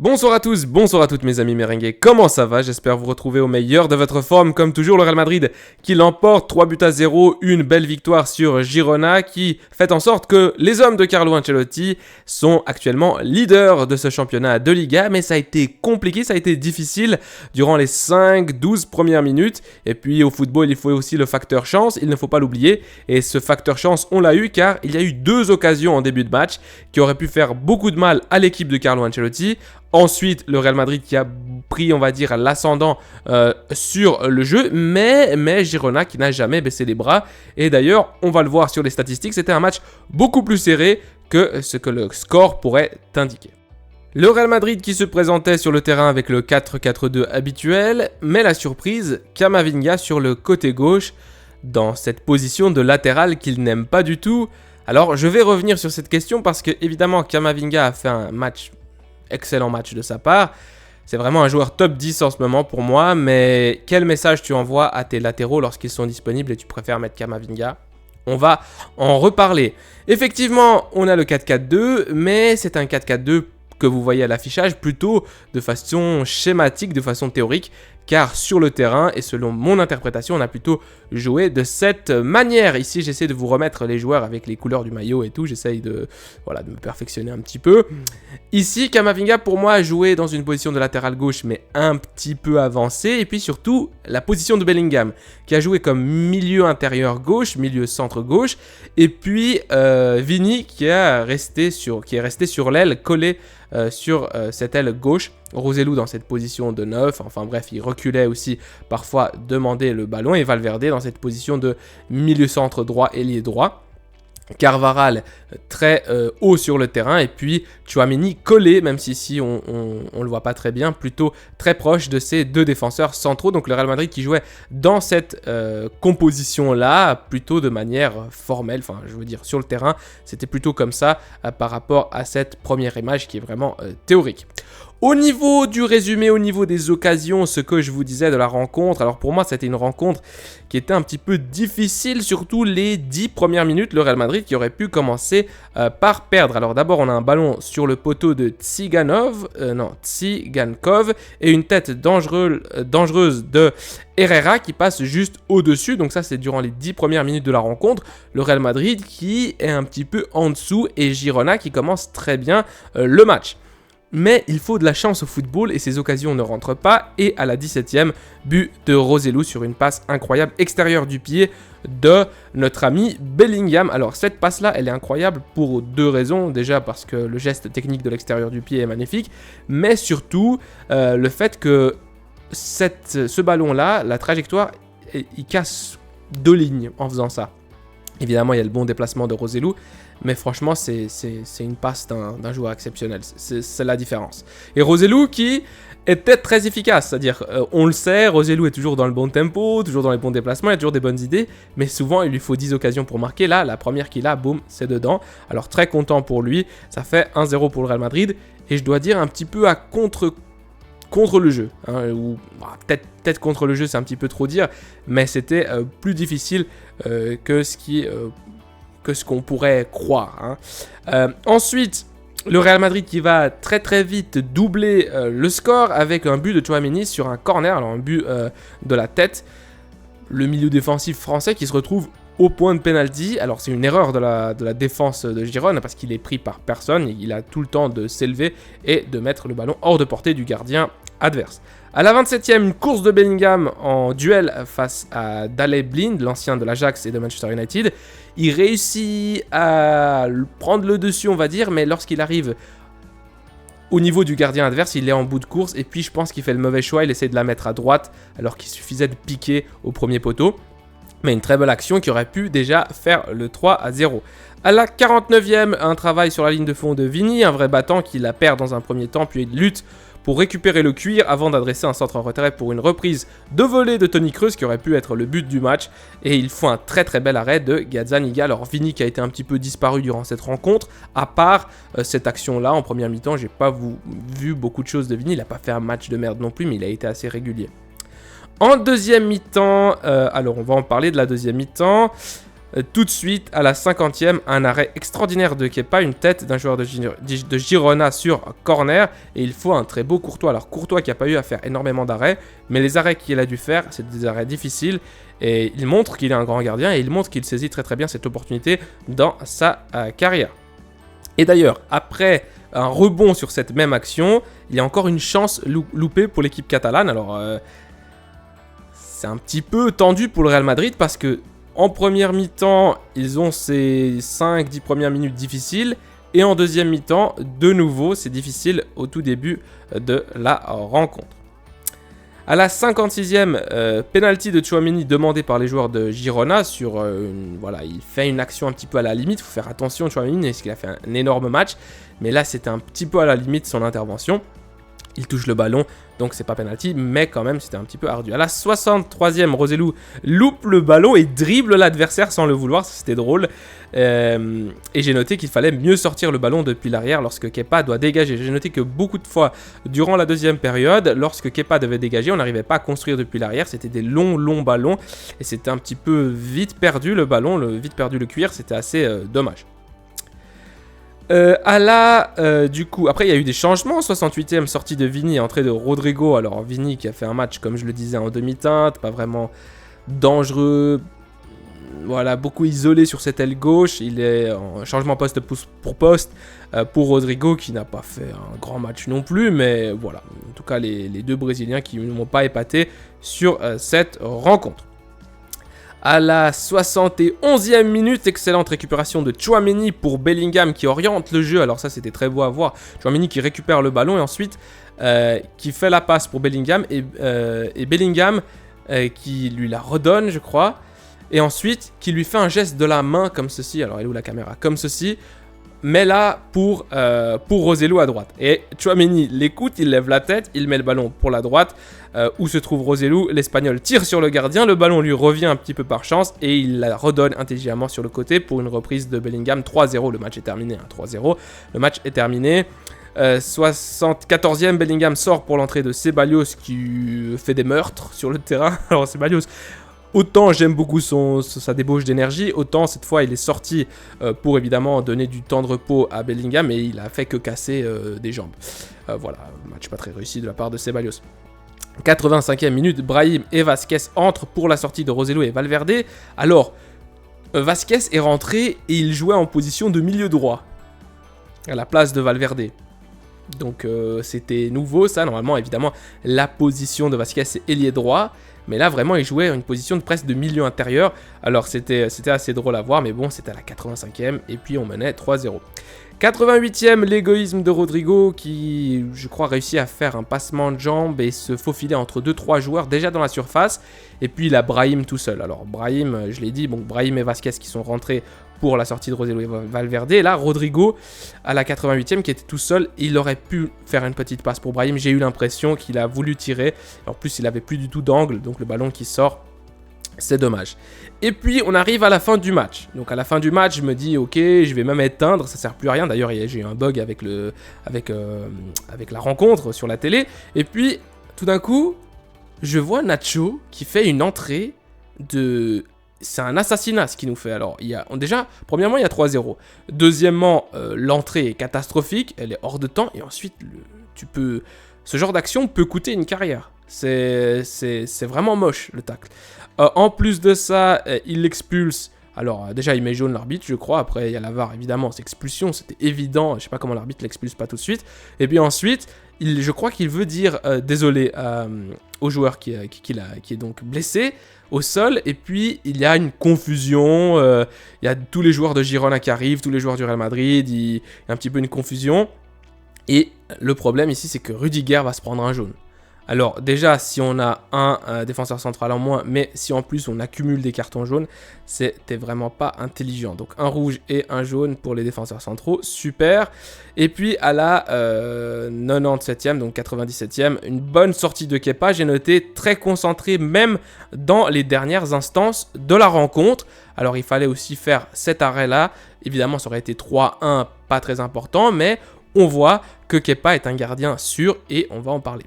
Bonsoir à tous, bonsoir à toutes mes amis merengues, comment ça va? J'espère vous retrouver au meilleur de votre forme, comme toujours le Real Madrid qui l'emporte 3-0, une belle victoire sur Girona qui fait en sorte que les hommes de Carlo Ancelotti sont actuellement leaders de ce championnat de Liga, mais ça a été compliqué, ça a été difficile durant les 5-12 premières minutes, et puis au football il faut aussi le facteur chance, il ne faut pas l'oublier, et ce facteur chance on l'a eu car il y a eu deux occasions en début de match qui auraient pu faire beaucoup de mal à l'équipe de Carlo Ancelotti. Ensuite, le Real Madrid qui a pris, on va dire, l'ascendant sur le jeu, mais Girona qui n'a jamais baissé les bras. Et d'ailleurs, on va le voir sur les statistiques, c'était un match beaucoup plus serré que ce que le score pourrait indiquer. Le Real Madrid qui se présentait sur le terrain avec le 4-4-2 habituel, mais la surprise, Camavinga sur le côté gauche, dans cette position de latéral qu'il n'aime pas du tout. Alors, je vais revenir sur cette question parce que, évidemment, Camavinga a fait un excellent match de sa part. C'est vraiment un joueur top 10 en ce moment pour moi, mais quel message tu envoies à tes latéraux lorsqu'ils sont disponibles et tu préfères mettre Camavinga? On va en reparler. Effectivement, on a le 4-4-2, mais c'est un 4-4-2 que vous voyez à l'affichage plutôt de façon schématique, de façon théorique, car sur le terrain, et selon mon interprétation, on a plutôt joué de cette manière. Ici, j'essaie de vous remettre les joueurs avec les couleurs du maillot et tout, j'essaie de me perfectionner un petit peu. Ici, Camavinga, pour moi, a joué dans une position de latéral gauche, mais un petit peu avancée, et puis surtout, la position de Bellingham, qui a joué comme milieu intérieur gauche, milieu centre gauche, et puis Vini, qui est resté sur l'aile, collé sur cette aile gauche, Roselu dans cette position de 9, enfin bref, il reculait aussi, parfois demandait le ballon, et Valverde dans cette position de milieu centre droit, ailier droit. Carvajal très haut sur le terrain, et puis Tchouaméni collé, même si ici on le voit pas très bien, plutôt très proche de ces deux défenseurs centraux. Donc le Real Madrid qui jouait dans cette composition là plutôt de manière formelle, enfin je veux dire sur le terrain c'était plutôt comme ça par rapport à cette première image qui est vraiment théorique. Au niveau du résumé, au niveau des occasions, ce que je vous disais de la rencontre, alors pour moi c'était une rencontre qui était un petit peu difficile, surtout les 10 premières minutes, le Real Madrid qui aurait pu commencer par perdre. Alors d'abord on a un ballon sur le poteau de Tsigankov et une tête dangereuse de Herrera qui passe juste au-dessus, donc ça c'est durant les 10 premières minutes de la rencontre, le Real Madrid qui est un petit peu en dessous et Girona qui commence très bien le match. Mais il faut de la chance au football et ces occasions ne rentrent pas. Et à la 17e, but de Roselu sur une passe incroyable extérieure du pied de notre ami Bellingham. Alors cette passe-là, elle est incroyable pour deux raisons. Déjà parce que le geste technique de l'extérieur du pied est magnifique. Mais surtout le fait que ce ballon-là, la trajectoire, il casse deux lignes en faisant ça. Évidemment, il y a le bon déplacement de Roselu. Mais franchement, c'est une passe d'un joueur exceptionnel. C'est la différence. Et Roselu qui était très efficace. C'est-à-dire, on le sait, Roselu est toujours dans le bon tempo, toujours dans les bons déplacements, il a toujours des bonnes idées. Mais souvent, il lui faut 10 occasions pour marquer. Là, la première qu'il a, boum, c'est dedans. Alors, très content pour lui. Ça fait 1-0 pour le Real Madrid. Et je dois dire un petit peu à contre le jeu. Hein, ou peut-être contre le jeu, c'est un petit peu trop dire. Mais c'était plus difficile que ce qu'on pourrait croire. Hein. Ensuite, le Real Madrid qui va très très vite doubler le score avec un but de Tchouaméni sur un corner, alors un but de la tête. Le milieu défensif français qui se retrouve au point de pénalty. Alors c'est une erreur de la défense de Girona parce qu'il est pris par personne. Il a tout le temps de s'élever et de mettre le ballon hors de portée du gardien adverse. À la 27e, une course de Bellingham en duel face à Daley Blind, l'ancien de l'Ajax et de Manchester United. Il réussit à prendre le dessus, on va dire, mais lorsqu'il arrive au niveau du gardien adverse, il est en bout de course. Et puis je pense qu'il fait le mauvais choix, il essaie de la mettre à droite alors qu'il suffisait de piquer au premier poteau. Mais une très belle action qui aurait pu déjà faire le 3-0. À la 49e, un travail sur la ligne de fond de Vini, un vrai battant qui la perd dans un premier temps, puis il lutte pour récupérer le cuir avant d'adresser un centre en retrait pour une reprise de volée de Toni Kroos qui aurait pu être le but du match. Et il faut un très très bel arrêt de Gazzaniga. Alors Vini qui a été un petit peu disparu durant cette rencontre, à part cette action-là en première mi-temps, j'ai pas vu beaucoup de choses de Vini. Il n'a pas fait un match de merde non plus, mais il a été assez régulier. En deuxième mi-temps, alors on va en parler de la deuxième mi-temps. Tout de suite, à la 50e, un arrêt extraordinaire de Kepa, une tête d'un joueur de Girona sur corner. Et il faut un très beau Courtois. Alors Courtois qui n'a pas eu à faire énormément d'arrêts, mais les arrêts qu'il a dû faire, c'est des arrêts difficiles. Et il montre qu'il est un grand gardien et il montre qu'il saisit très très bien cette opportunité dans sa carrière. Et d'ailleurs, après un rebond sur cette même action, il y a encore une chance loupée pour l'équipe catalane. Alors, c'est un petit peu tendu pour le Real Madrid parce que en première mi-temps, ils ont ces 5-10 premières minutes difficiles. Et en deuxième mi-temps, de nouveau, c'est difficile au tout début de la rencontre. À la 56e, penalty de Tchouaméni demandé par les joueurs de Girona. Voilà, il fait une action un petit peu à la limite. Il faut faire attention, Tchouaméni, parce qu'il a fait un énorme match. Mais là, c'était un petit peu à la limite son intervention. Il touche le ballon, donc c'est pas penalty, mais quand même c'était un petit peu ardu. À la 63e, Roselu loupe le ballon et dribble l'adversaire sans le vouloir, c'était drôle. Et j'ai noté qu'il fallait mieux sortir le ballon depuis l'arrière lorsque Kepa doit dégager. J'ai noté que beaucoup de fois, durant la deuxième période, lorsque Kepa devait dégager, on n'arrivait pas à construire depuis l'arrière, c'était des longs ballons, et c'était un petit peu vite perdu le ballon, vite perdu le cuir, c'était assez dommage. Du coup, après il y a eu des changements. 68e, sortie de Vini, entrée de Rodrigo. Alors Vini qui a fait un match, comme je le disais, en demi-teinte, pas vraiment dangereux. Voilà, beaucoup isolé sur cette aile gauche. Il est en changement poste pour poste pour Rodrigo qui n'a pas fait un grand match non plus. Mais voilà, en tout cas les deux Brésiliens qui ne m'ont pas épaté sur cette rencontre. À la 71e minute, excellente récupération de Tchouaméni pour Bellingham qui oriente le jeu. Alors ça, c'était très beau à voir. Tchouaméni qui récupère le ballon et ensuite qui fait la passe pour Bellingham. Et Bellingham qui lui la redonne, je crois. Et ensuite, qui lui fait un geste de la main comme ceci. Alors, elle est où la caméra? Comme ceci. Mais là, pour Roselu à droite. Et Tchouaméni l'écoute, il lève la tête, il met le ballon pour la droite, où se trouve Roselu. L'Espagnol tire sur le gardien, le ballon lui revient un petit peu par chance, et il la redonne intelligemment sur le côté pour une reprise de Bellingham. 3-0, le match est terminé, 3-0. Le match est terminé. 74e, Bellingham sort pour l'entrée de Ceballos, qui fait des meurtres sur le terrain. Alors Ceballos... Autant j'aime beaucoup sa débauche d'énergie, autant cette fois il est sorti pour évidemment donner du temps de repos à Bellingham et il a fait que casser des jambes. Voilà, match pas très réussi de la part de Ceballos. 85e minute, Brahim et Vasquez entrent pour la sortie de Roselu et Valverde. Alors, Vasquez est rentré et il jouait en position de milieu droit, à la place de Valverde. Donc c'était nouveau ça, normalement évidemment la position de Vasquez c'est ailier droit. Mais là, vraiment, il jouait une position de presque de milieu intérieur. Alors, c'était assez drôle à voir, mais bon, c'était à la 85e, et puis on menait 3-0. 88e, l'égoïsme de Rodrigo, qui, je crois, réussit à faire un passement de jambes et se faufiler entre 2-3 joueurs déjà dans la surface. Et puis, il a Brahim tout seul. Alors, Brahim, je l'ai dit, bon, Brahim et Vasquez qui sont rentrés pour la sortie de Roselu et Valverde. Et là, Rodrigo, à la 88e, qui était tout seul, il aurait pu faire une petite passe pour Brahim. J'ai eu l'impression qu'il a voulu tirer. En plus, il n'avait plus du tout d'angle, donc le ballon qui sort, c'est dommage. Et puis, on arrive à la fin du match. Donc, à la fin du match, je me dis, ok, je vais même éteindre, ça sert plus à rien. D'ailleurs, j'ai eu un bug avec la rencontre sur la télé. Et puis, tout d'un coup, je vois Nacho qui fait une entrée de... C'est un assassinat ce qu'il nous fait. Alors, premièrement, il y a 3-0. Deuxièmement, l'entrée est catastrophique, elle est hors de temps. Et ensuite, ce genre d'action peut coûter une carrière. C'est vraiment moche, le tacle. En plus de ça, il l'expulse. Alors, déjà, il met jaune l'arbitre, je crois. Après, il y a la VAR, évidemment, c'est expulsion, c'était évident. Je sais pas comment l'arbitre l'expulse pas tout de suite. Et puis ensuite, je crois qu'il veut dire désolé au joueur qui est donc blessé au sol. Et puis, il y a une confusion. Il y a tous les joueurs de Girona qui arrivent, tous les joueurs du Real Madrid. Il y a un petit peu une confusion. Et le problème ici, c'est que Rudiger va se prendre un jaune. Alors déjà, si on a un défenseur central en moins, mais si en plus on accumule des cartons jaunes, c'était vraiment pas intelligent. Donc un rouge et un jaune pour les défenseurs centraux, super. Et puis à la 97e, donc 97e, une bonne sortie de Kepa. J'ai noté très concentré même dans les dernières instances de la rencontre. Alors il fallait aussi faire cet arrêt-là. Évidemment, ça aurait été 3-1, pas très important, mais on voit que Kepa est un gardien sûr et on va en parler.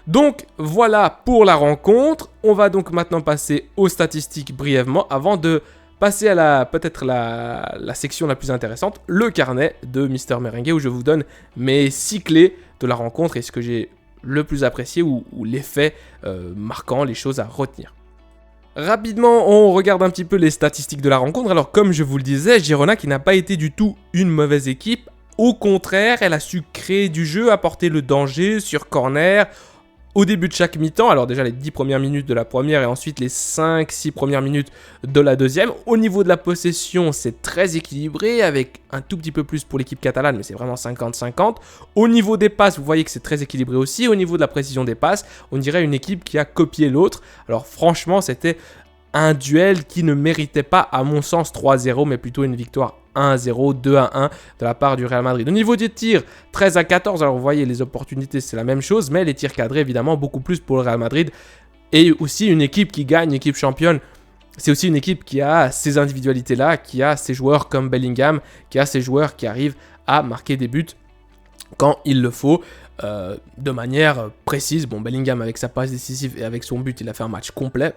Donc voilà pour la rencontre. On va donc maintenant passer aux statistiques brièvement avant de passer à peut-être la section la plus intéressante, le carnet de Mister Merengue, où je vous donne mes 6 clés de la rencontre et ce que j'ai le plus apprécié ou les faits marquants, les choses à retenir. Rapidement, on regarde un petit peu les statistiques de la rencontre. Alors comme je vous le disais, Girona qui n'a pas été du tout une mauvaise équipe. Au contraire, elle a su créer du jeu, apporter le danger sur corner au début de chaque mi-temps. Alors déjà les 10 premières minutes de la première et ensuite les 5-6 premières minutes de la deuxième. Au niveau de la possession, c'est très équilibré avec un tout petit peu plus pour l'équipe catalane, mais c'est vraiment 50-50. Au niveau des passes, vous voyez que c'est très équilibré aussi. Au niveau de la précision des passes, on dirait une équipe qui a copié l'autre. Alors franchement, c'était un duel qui ne méritait pas, à mon sens, 3-0, mais plutôt une victoire 1-0, 2-1 de la part du Real Madrid. Au niveau des tirs, 13-14, alors vous voyez, les opportunités, c'est la même chose, mais les tirs cadrés, évidemment, beaucoup plus pour le Real Madrid. Et aussi une équipe qui gagne, une équipe championne. C'est aussi une équipe qui a ces individualités-là, qui a ces joueurs comme Bellingham, qui a ces joueurs qui arrivent à marquer des buts quand il le faut. De manière précise. Bon, Bellingham, avec sa passe décisive et avec son but, il a fait un match complet.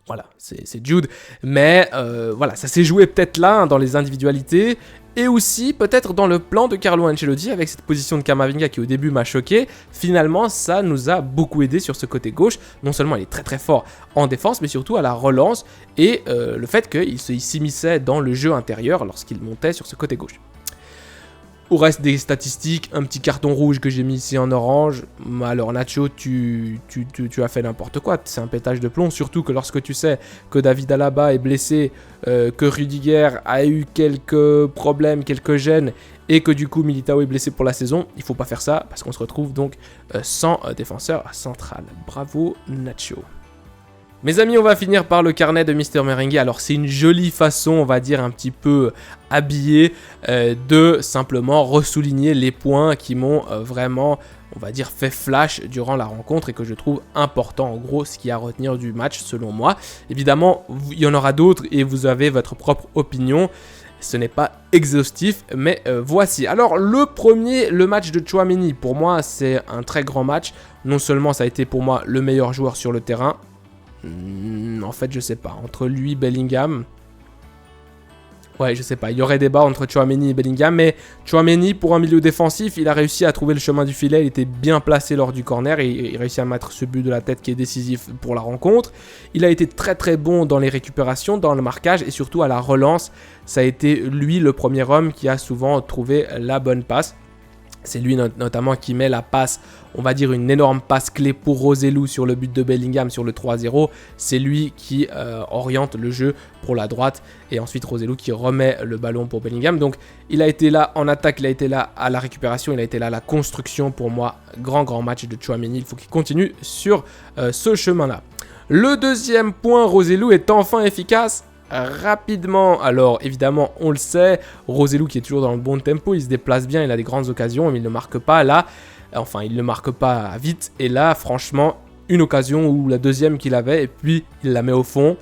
Voilà, c'est Jude. Mais voilà, ça s'est joué peut-être là, dans les individualités. Et aussi peut-être dans le plan de Carlo Ancelotti avec cette position de Camavinga qui au début m'a choqué. Finalement, ça nous a beaucoup aidé sur ce côté gauche. Non seulement il est très très fort en défense, mais surtout à la relance. Et le fait qu'il s'immisçait dans le jeu intérieur lorsqu'il montait sur ce côté gauche. Au reste des statistiques, un petit carton rouge que j'ai mis ici en orange. Alors Nacho, tu as fait n'importe quoi, c'est un pétage de plomb. Surtout que lorsque tu sais que David Alaba est blessé, que Rudiger a eu quelques problèmes, quelques gênes, et que du coup Militao est blessé pour la saison, il faut pas faire ça, parce qu'on se retrouve donc sans défenseur central. Bravo Nacho. Mes amis, on va finir par le carnet de Mister Merengue. Alors c'est une jolie façon, on va dire un petit peu habillée, de simplement ressouligner les points qui m'ont vraiment, on va dire, fait flash durant la rencontre et que je trouve important, en gros, ce qu'il y a à retenir du match selon moi. Évidemment, il y en aura d'autres et vous avez votre propre opinion. Ce n'est pas exhaustif, mais voici. Alors le premier, le match de Tchouaméni, pour moi c'est un très grand match. Non seulement ça a été pour moi le meilleur joueur sur le terrain, en fait, je sais pas. Entre lui et Bellingham... Ouais, je sais pas. Il y aurait débat entre Tchouaméni et Bellingham. Mais Tchouaméni, pour un milieu défensif, il a réussi à trouver le chemin du filet. Il était bien placé lors du corner. Et il réussit à mettre ce but de la tête qui est décisif pour la rencontre. Il a été très très bon dans les récupérations, dans le marquage et surtout à la relance. Ça a été lui le premier homme qui a souvent trouvé la bonne passe. C'est lui notamment qui met la passe, on va dire une énorme passe clé pour Roselu sur le but de Bellingham sur le 3-0. C'est lui qui oriente le jeu pour la droite et ensuite Roselu qui remet le ballon pour Bellingham. Donc il a été là en attaque, il a été là à la récupération, il a été là à la construction. Pour moi, grand match de Tchouaméni. Il faut qu'il continue sur ce chemin-là. Le deuxième point, Roselu est enfin efficace. Rapidement, alors évidemment on le sait, Roselu qui est toujours dans le bon tempo, il se déplace bien, il a des grandes occasions mais il ne marque pas là, enfin il ne marque pas vite et là franchement une occasion où la deuxième qu'il avait et puis il la met au fond,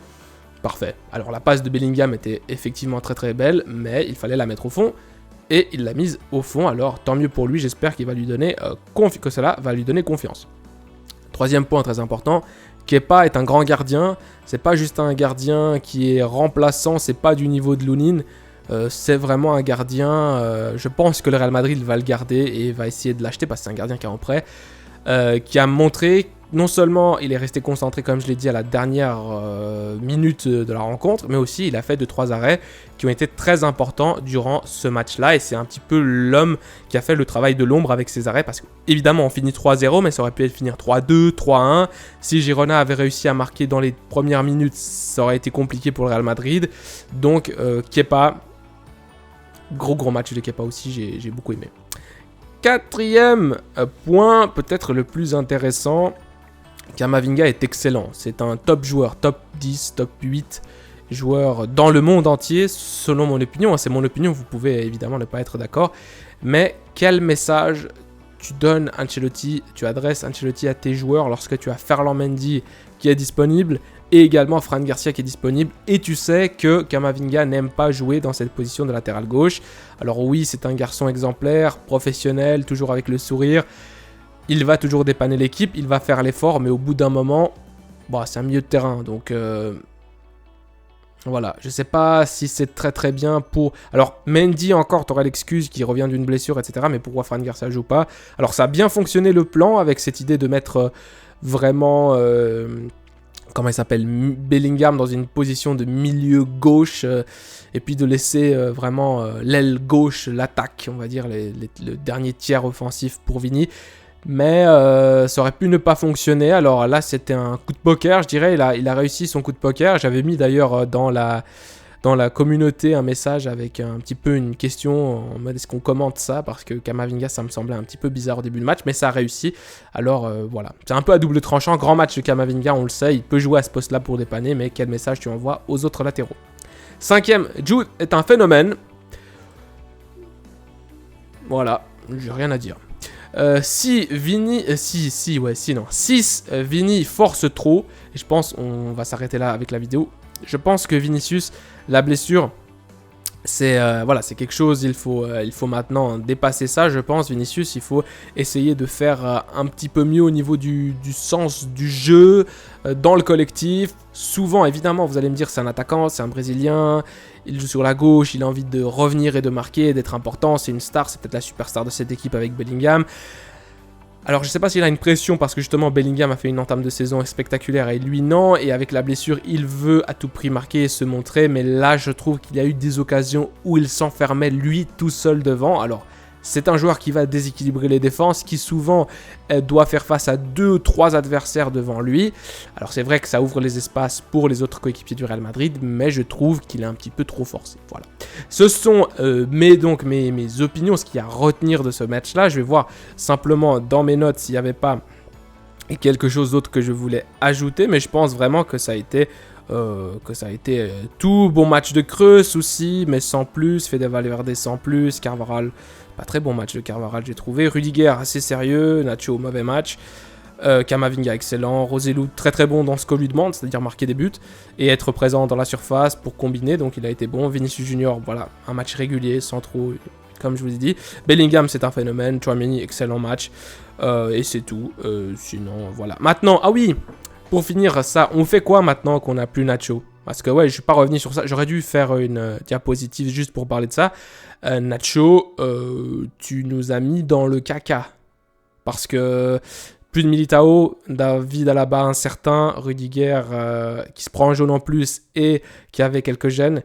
parfait. Alors la passe de Bellingham était effectivement très très belle mais il fallait la mettre au fond et il l'a mise au fond, alors tant mieux pour lui, j'espère qu'il va lui donner que cela va lui donner confiance. Troisième point très important, Kepa est un grand gardien, c'est pas juste un gardien qui est remplaçant, c'est pas du niveau de Lunin, c'est vraiment un gardien, je pense que le Real Madrid va le garder et va essayer de l'acheter parce que c'est un gardien qui est en prêt, qui a montré, non seulement il est resté concentré comme je l'ai dit à la dernière minute de la rencontre, mais aussi il a fait 2-3 arrêts qui ont été très importants durant ce match-là et c'est un petit peu l'homme qui a fait le travail de l'ombre avec ses arrêts parce qu'évidemment on finit 3-0 mais ça aurait pu finir 3-2, 3-1. Si Girona avait réussi à marquer dans les premières minutes, ça aurait été compliqué pour le Real Madrid. Donc Kepa, gros match de Kepa aussi, j'ai beaucoup aimé. Quatrième point, peut-être le plus intéressant, Camavinga est excellent, c'est un top joueur, top 10, top 8 joueur dans le monde entier, selon mon opinion, c'est mon opinion, vous pouvez évidemment ne pas être d'accord, mais quel message tu donnes Ancelotti, tu adresses Ancelotti à tes joueurs lorsque tu as Ferland Mendy qui est disponible, et également Fran Garcia qui est disponible, et tu sais que Camavinga n'aime pas jouer dans cette position de latéral gauche. Alors oui, c'est un garçon exemplaire, professionnel, toujours avec le sourire, il va toujours dépanner l'équipe, il va faire l'effort, mais au bout d'un moment, bah, c'est un milieu de terrain. Donc voilà, je sais pas si c'est très très bien pour... Alors, Mendy encore, tu auras l'excuse qui revient d'une blessure, etc. Mais pourquoi Fran Garcia joue pas? Alors, ça a bien fonctionné le plan avec cette idée de mettre vraiment... comment il s'appelle, Bellingham dans une position de milieu gauche et puis de laisser vraiment l'aile gauche, l'attaque, on va dire, le dernier tiers offensif pour Vini. Mais ça aurait pu ne pas fonctionner. Alors là, c'était un coup de poker, je dirais. Il a réussi son coup de poker. J'avais mis d'ailleurs dans la communauté un message avec un petit peu une question en mode est-ce qu'on commente ça, parce que Camavinga, ça me semblait un petit peu bizarre au début de match, mais ça a réussi. Alors voilà, c'est un peu à double tranchant. Grand match de Camavinga, on le sait, il peut jouer à ce poste-là pour dépanner, mais quel message tu envoies aux autres latéraux? 5e, Jude est un phénomène. Voilà, j'ai rien à dire. 6 Vini, 6 Vini force trop, et je pense on va s'arrêter là avec la vidéo. Je pense que Vinicius, la blessure, c'est voilà, c'est quelque chose, il faut maintenant dépasser ça, je pense. Vinicius, il faut essayer de faire un petit peu mieux au niveau du sens du jeu, dans le collectif. Souvent, évidemment, vous allez me dire, c'est un attaquant, c'est un Brésilien, il joue sur la gauche, il a envie de revenir et de marquer, d'être important, c'est une star, c'est peut-être la superstar de cette équipe avec Bellingham. Alors je sais pas s'il a une pression parce que justement Bellingham a fait une entame de saison spectaculaire et lui non, et avec la blessure il veut à tout prix marquer et se montrer, mais là je trouve qu'il y a eu des occasions où il s'enfermait lui tout seul devant. Alors c'est un joueur qui va déséquilibrer les défenses, qui souvent doit faire face à 2-3 adversaires devant lui. Alors c'est vrai que ça ouvre les espaces pour les autres coéquipiers du Real Madrid, mais je trouve qu'il est un petit peu trop forcé. Voilà. Ce sont mes opinions, ce qu'il y a à retenir de ce match-là. Je vais voir simplement dans mes notes s'il n'y avait pas quelque chose d'autre que je voulais ajouter, mais je pense vraiment que ça a été... tout bon match de Kroos aussi, mais sans plus. Fede Valverde sans plus. Carvajal, pas très bon match de Carvajal, j'ai trouvé. Rudiger assez sérieux. Nacho, mauvais match. Camavinga excellent. Roselu très très bon dans ce qu'on lui demande, c'est-à-dire marquer des buts et être présent dans la surface pour combiner, donc il a été bon. Vinicius Junior, voilà, un match régulier sans trop, comme je vous ai dit. Bellingham, c'est un phénomène. Tchouaméni, excellent match. Et c'est tout. Sinon, voilà. Maintenant, ah oui, pour finir ça, on fait quoi maintenant qu'on n'a plus Nacho? Parce que ouais, je ne suis pas revenu sur ça. J'aurais dû faire une diapositive juste pour parler de ça. Nacho, tu nous as mis dans le caca. Parce que plus de Militao, David Alaba incertain, Rudiger qui se prend un jaune en plus et qui avait quelques gènes.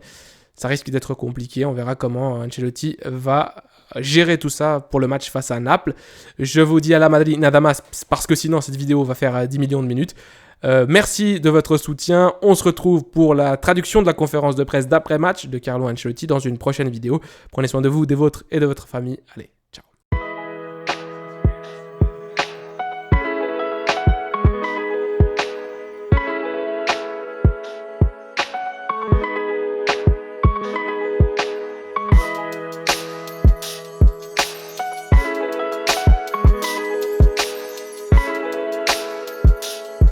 Ça risque d'être compliqué. On verra comment Ancelotti va gérer tout ça pour le match face à Naples. Je vous dis à la Madrid, nada más, parce que sinon cette vidéo va faire 10 millions de minutes. Merci de votre soutien. On se retrouve pour la traduction de la conférence de presse d'après-match de Carlo Ancelotti dans une prochaine vidéo. Prenez soin de vous, des vôtres et de votre famille. Allez.